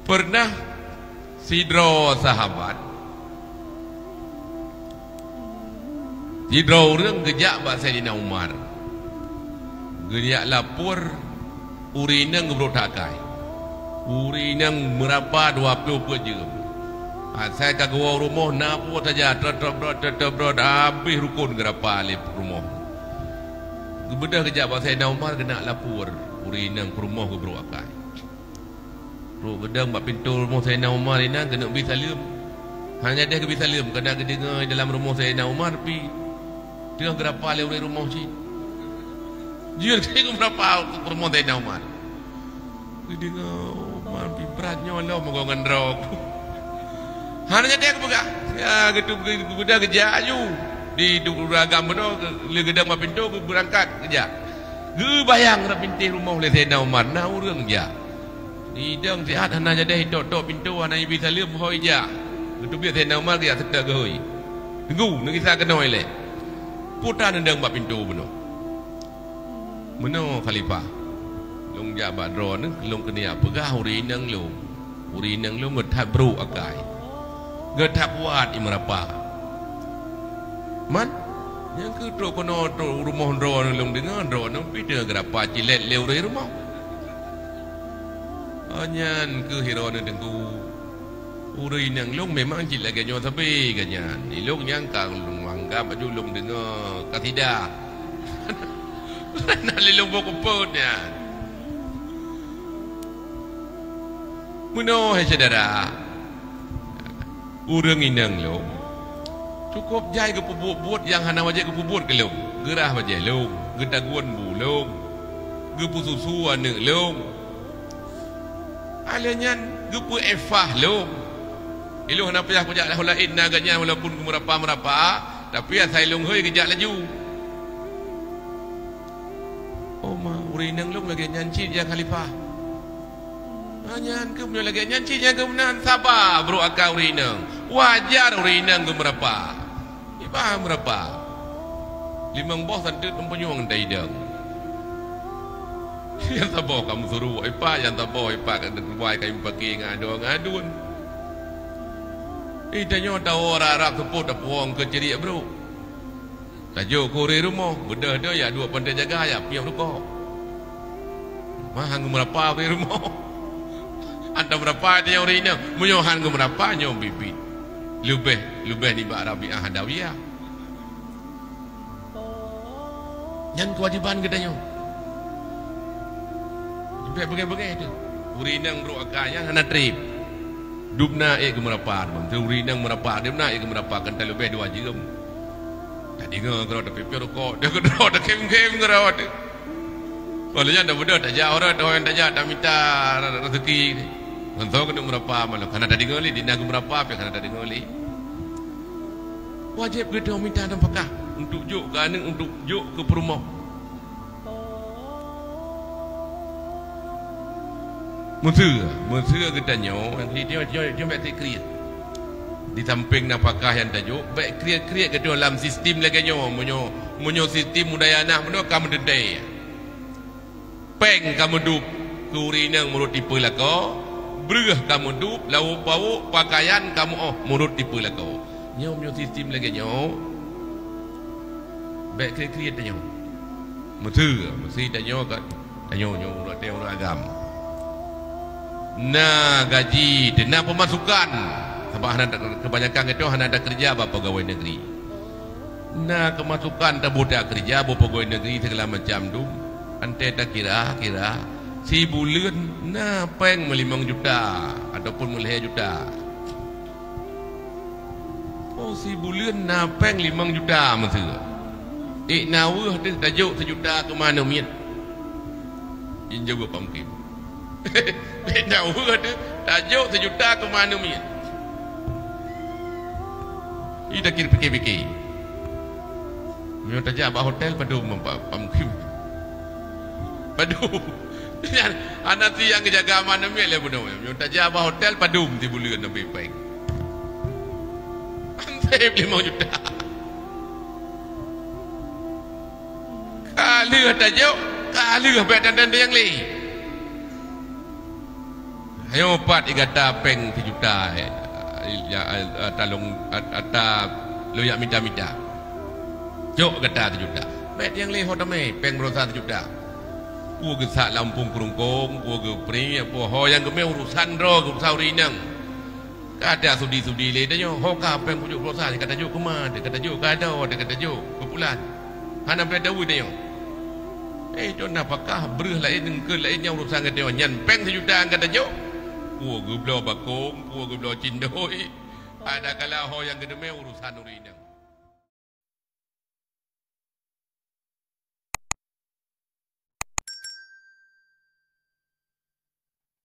Pernah Sidro sahabat Sidro orang gejak bahasa Sayyidina Umar. Gejak lapor urinang gebrotakai. Urinang merapa 20 pejam. Saya ke gua rumah napu saja tetap habis rukun gerapa alif rumah. Bedah kejap bahasa Sayyidina Umar kena lapor urinang rumah gebrotakai. Ru bedang bab pintu rumah Sayyidina Umar ini kena pergi salim. Hanya dia pergi salim kena dengar dalam rumah Sayyidina Umar pi. Dia berapa le rumah si. Dia tengok berapa rumah Sayyidina Umar. Dia dengar Umar pi beratnya Allah mengongan rok. Hanya dia buka. Ya gitu budak kerja aju di ragam beno le gedang bab pintu berangkat kerja. Ge bayang ra pintu rumah le Sayyidina Umar na urang ja. Di dang sihat hana jadi dok pintu hana ibi salim hoi ja. Gitu biar Sayyidina Umar dia sedar ke hoi. Tunggu nak kisah kenoi le. Putra nendang bab pintu beno. Meno khalifah. Long jabat ron long kenia pegah urinang lo. Urinang lo ngetap bro akai. Ngetap wat imerapa. Man yang ke tro kono tro rumah ron long dengan ron pi de gerapa cilet leu re rumah. Anyan ke hiron dengku. Urinang long memang cilet ganyo tapi ganyan. Ilong yang kang anggap baju long dengar katidah. Nak lelong boko podnya. Muno hai saudara. Urang inang long. Cukup jai ke pubut yang hana wajak ke pubut ke long. Gerah wajak long, gedaguan bu long. Gepu susu ane long. Alanyan gepu efah long. Ilu hana payah kujak lah lain naganya walaupun merapa tapi saya long hoi kejak laju. Oh ma urinang long lagi nyanci dia khalifah. Nyan ke punya lagi nyanci yang kebenaran sabar bro akak urinang. Wajar urinang ke merapa. Ibah merapa. Limang boh santet mempunyuang daidang. Yang sabar kamu suruh ipa yang sabar ipa kan buai kayu pakai ngaduan. Itanya tahu orang seput puang ke ceria bro. Tajuk kore rumah bedah dia ya dua pandai jaga ya piang ruko. Mahang berapa kore rumah? Anda berapa dia orang ini? Munyohan ke berapa nyom bibit? Lebih ni bak Rabi'ah Hadawiyah. Yang kewajiban kita nyom. Sampai bagai-bagai tu. Urinang bro akanya hana trip. Dubna ke merapa, urinang merapa, dubna ke merapa kan lebih dua jam. Tadi ngau tapi perokok, dia kedua, dia kem ngerau tu. Walanya dah muda, tak jauh orang, orang tak jauh, tak minta rezeki. Entah kena merapa malu, karena tadi ngoli, di nagu merapa, karena tadi ngoli. Wajib kita minta nampakah untuk juk ke untuk juk ke perumah. Mesra kita nyo, dia baik kriat. Di samping napakah yang tajuk, baik kriat kita dalam sistem lagi nyo, menyo sistem mudayana, menyo kamu dedai. Peng kamu dup, kurinang menurut tipe lako, berah kamu dup, lau bau pakaian kamu menurut tipe lako. Nyo sistem lagi nyo, baik kriat nyo. Mesra tanyo kan, tanyo orang agam. Nah gaji dan pemasukan sebab kebanyakan itu hanya ada kerja bapa pegawai negeri. Nah kemasukan tak budak kerja bapa pegawai negeri segala macam tu. Ante tak kira si bulan nah peng 5 juta ataupun 5 juta. Oh si bulan nah peng 5 juta masa. Nawah tu tajuk 1 juta ke mana mian? Injau pamkim. Nak urut tajuk 1 juta ke mana mian? Ida kira fikir-fikir. Memang tajak abang hotel padu pamkim. Padu. Anak si yang jaga mana mian le padu. Memang tajak abang hotel padu di bulan lebih baik. Ansep 5 juta. Kali tajuk, kali bedan yang lain. Ayo pat igata peng sejuta talong ata loyak minta-minta. Jok kata sejuta. Bet yang leh hotame peng berosa sejuta. Ku gesak Lampung Kerungkong, ku ge pri apa ho yang gemeh urusan ro ku sauri nang. Kada sudi-sudi le danyo ho ka peng pujuk berosa kata jok kema, dia kata jok kada, dia kata jok berbulan. Hana pada dawu danyo. Don apakah bereh lain ke lain yang urusan kata nyan peng sejuta kata jok. Ku geblo bakong, ku geblo cindoi. Ada kala ho yang gedeme urusan urinang.